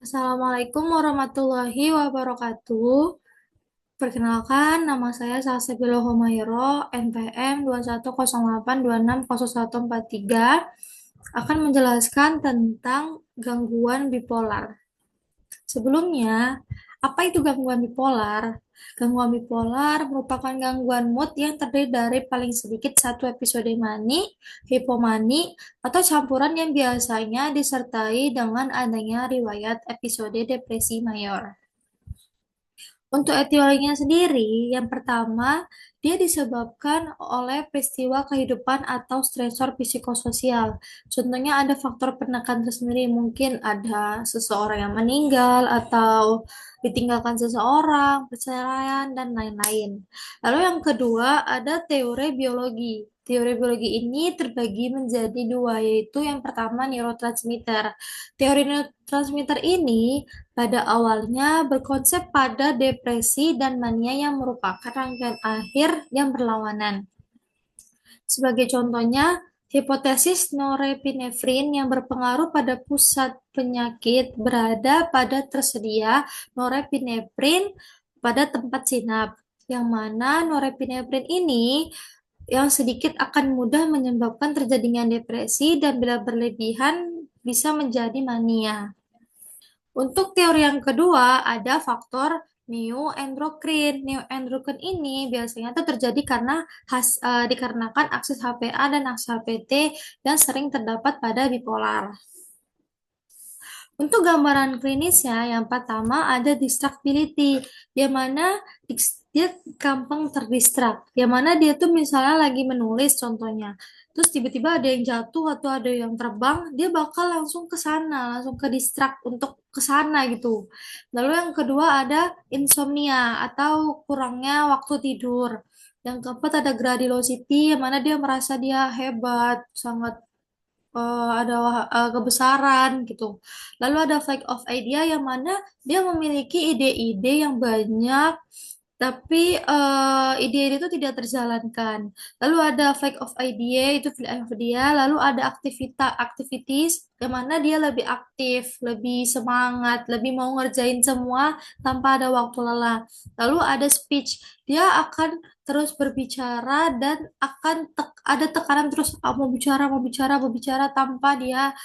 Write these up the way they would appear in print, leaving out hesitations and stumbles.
Assalamualaikum warahmatullahi wabarakatuh. Perkenalkan, nama saya Salsabila Humayro, NPM 2108260143, akan menjelaskan tentang gangguan bipolar. Sebelumnya, apa itu gangguan bipolar? Gangguan bipolar merupakan gangguan mood yang terdiri dari paling sedikit satu episode mani, hipomani, atau campuran yang biasanya disertai dengan adanya riwayat episode depresi mayor. Untuk etiologinya sendiri, yang pertama, dia disebabkan oleh peristiwa kehidupan atau stresor psikososial. Contohnya ada faktor penekan tersendiri, mungkin ada seseorang yang meninggal atau ditinggalkan seseorang, perceraian, dan lain-lain. Lalu yang kedua, ada teori biologi. Teori biologi ini terbagi menjadi dua, yaitu yang pertama neurotransmitter. Teori neurotransmitter ini pada awalnya berkonsep pada depresi dan mania yang merupakan rangkaian akhir yang berlawanan. Sebagai contohnya, hipotesis norepinefrin yang berpengaruh pada pusat penyakit berada pada tersedia norepinefrin pada tempat sinap, yang mana norepinefrin ini yang sedikit akan mudah menyebabkan terjadinya depresi dan bila berlebihan bisa menjadi mania. Untuk teori yang kedua, ada faktor neuroendokrin. Neuroendokrin ini biasanya itu terjadi karena dikarenakan akses HPA dan akses HPT yang sering terdapat pada bipolar. Untuk gambaran klinisnya, yang pertama ada distractibility, yang mana dia gampang terdistrak, yang mana dia tuh misalnya lagi menulis contohnya, terus tiba-tiba ada yang jatuh atau ada yang terbang, dia bakal langsung ke sana, langsung ke distrak untuk ke sana gitu. Lalu yang kedua ada insomnia atau kurangnya waktu tidur. Yang keempat ada grandiosity, yang mana dia merasa dia hebat, sangat ada kebesaran gitu. Lalu ada flight of idea yang mana dia memiliki ide-ide yang banyak, tapi ide-ide itu tidak terjalankan. Lalu ada flight of idea, itu flight of idea. Lalu ada activities, yang mana dia lebih aktif, lebih semangat, lebih mau ngerjain semua tanpa ada waktu lelah. Lalu ada speech, dia akan terus berbicara dan akan ada tekanan terus mau bicara mau bicara mau bicara tanpa dia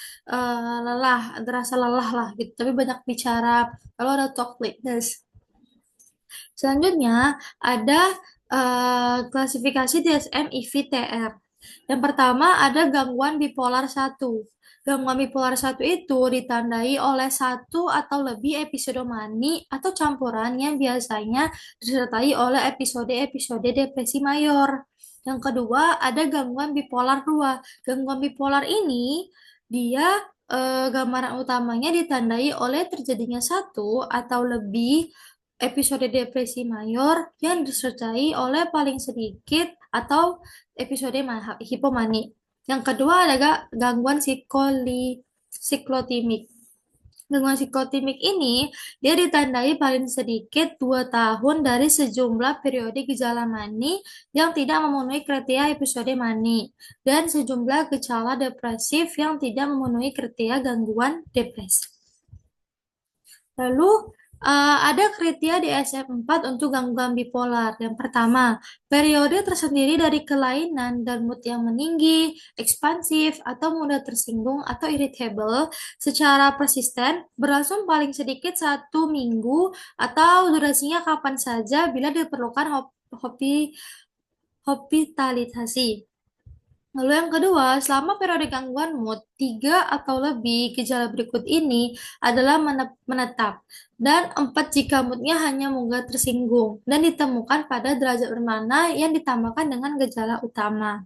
lelah, terasa lelah lah gitu, tapi banyak bicara. Lalu ada talklessness. Selanjutnya ada klasifikasi DSM-IV-TR. Yang pertama ada gangguan bipolar satu. Gangguan bipolar satu itu ditandai oleh satu atau lebih episode mani atau campuran yang biasanya disertai oleh episode-episode depresi mayor. Yang kedua ada gangguan bipolar 2. Gangguan bipolar ini dia gambaran utamanya ditandai oleh terjadinya satu atau lebih episode depresi mayor yang disertai oleh paling sedikit atau episode hipomani. Yang kedua adalah gangguan siklotimik. Gangguan psikotimik ini dia ditandai paling sedikit 2 tahun dari sejumlah periode gejala mani yang tidak memenuhi kriteria episode mani dan sejumlah gejala depresif yang tidak memenuhi kriteria gangguan depresi. Lalu ada kriteria di SM4 untuk gangguan bipolar. Yang pertama, periode tersendiri dari kelainan dan mood yang meninggi, ekspansif, atau mudah tersinggung atau irritable secara persisten berlangsung paling sedikit 1 minggu atau durasinya kapan saja bila diperlukan hospitalisasi. Lalu yang kedua, selama periode gangguan mood, 3 atau lebih gejala berikut ini adalah menetap, dan 4 jika moodnya hanya mudah tersinggung, dan ditemukan pada derajat bermana yang ditambahkan dengan gejala utama.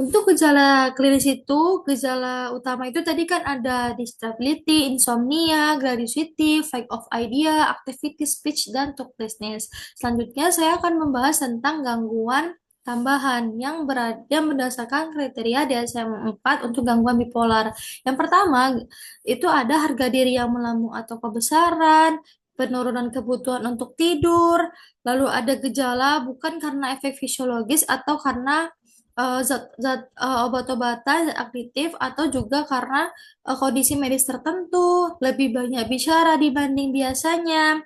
Untuk gejala klinis itu, gejala utama itu tadi kan ada distability, insomnia, grandiosity, flight of idea, activity speech, dan talklessness. Selanjutnya saya akan membahas tentang gangguan tambahan yang berdasarkan kriteria DSM-4 untuk gangguan bipolar. Yang pertama, itu ada harga diri yang melambung atau kebesaran, penurunan kebutuhan untuk tidur, lalu ada gejala bukan karena efek fisiologis atau karena obat-obatan zat aktif atau juga karena kondisi medis tertentu lebih banyak bicara dibanding biasanya.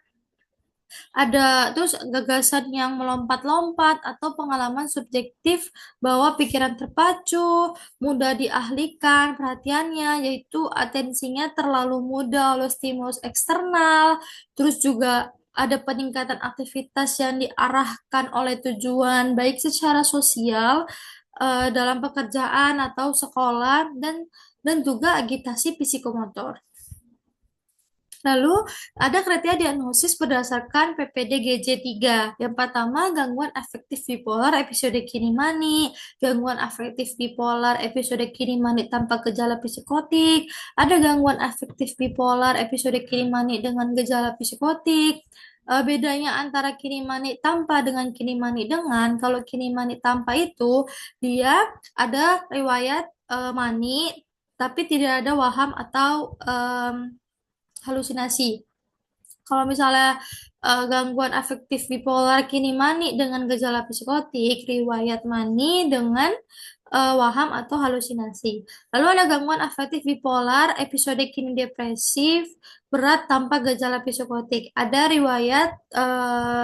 Ada terus gagasan yang melompat-lompat atau pengalaman subjektif bahwa pikiran terpacu, mudah dialihkan perhatiannya, yaitu atensinya terlalu mudah oleh stimulus eksternal, terus juga ada peningkatan aktivitas yang diarahkan oleh tujuan baik secara sosial dalam pekerjaan atau sekolah dan juga agitasi psikomotor. Lalu ada kriteria diagnosis berdasarkan PPDGJ 3. Yang pertama, gangguan afektif bipolar episode kinimani, gangguan afektif bipolar episode kinimani tanpa gejala psikotik, ada gangguan afektif bipolar episode kinimani dengan gejala psikotik. Bedanya antara kinimani tanpa dengan kinimani dengan, kalau kinimani tanpa itu dia ada riwayat mani tapi tidak ada waham atau halusinasi. Kalau misalnya gangguan afektif bipolar kini mani dengan gejala psikotik, riwayat mani dengan waham atau halusinasi. Lalu ada gangguan afektif bipolar, episode kini depresif, berat tanpa gejala psikotik. Ada riwayat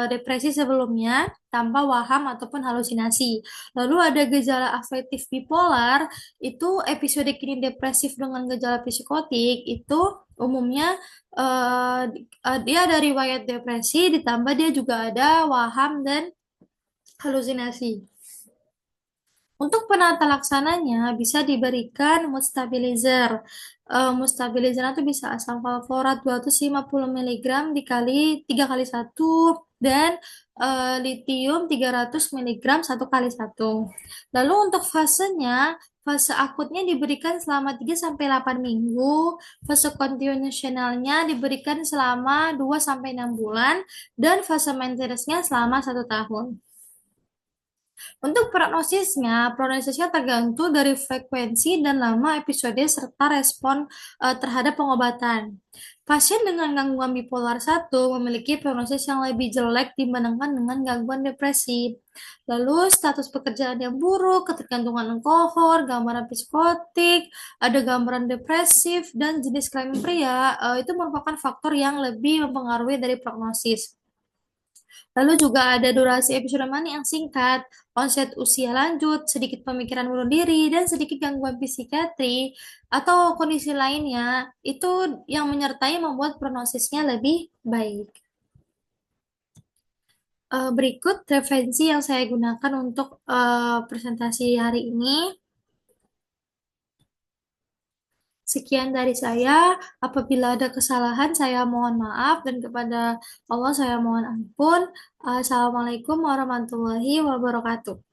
depresi sebelumnya tanpa waham ataupun halusinasi. Lalu ada gejala afektif bipolar, itu episode kini depresif dengan gejala psikotik, itu umumnya dia ada riwayat depresi, ditambah dia juga ada waham dan halusinasi. Untuk penata laksananya bisa diberikan mood stabilizer. Mood stabilizer itu bisa asam valproat 250 mg dikali 3 kali 1 dan litium 300 mg 1 kali 1. Lalu untuk fasenya, fase akutnya diberikan selama 3 sampai 8 minggu, fase kontinuasionalnya diberikan selama 2 sampai 6 bulan dan fase maintenance-nya selama 1 tahun. Untuk prognosisnya tergantung dari frekuensi dan lama episode serta respon terhadap pengobatan. Pasien dengan gangguan bipolar 1 memiliki prognosis yang lebih jelek dibandingkan dengan gangguan depresi. Lalu status pekerjaan yang buruk, ketergantungan alkohol, gambaran psikotik, ada gambaran depresif, dan jenis kelamin pria, itu merupakan faktor yang lebih mempengaruhi dari prognosis. Lalu juga ada durasi episode mani yang singkat, onset usia lanjut, sedikit pemikiran bunuh diri, dan sedikit gangguan psikiatri atau kondisi lainnya, itu yang menyertai membuat prognosisnya lebih baik. Berikut referensi yang saya gunakan untuk presentasi hari ini. Sekian dari saya. Apabila ada kesalahan, saya mohon maaf, dan kepada Allah saya mohon ampun. Assalamualaikum warahmatullahi wabarakatuh.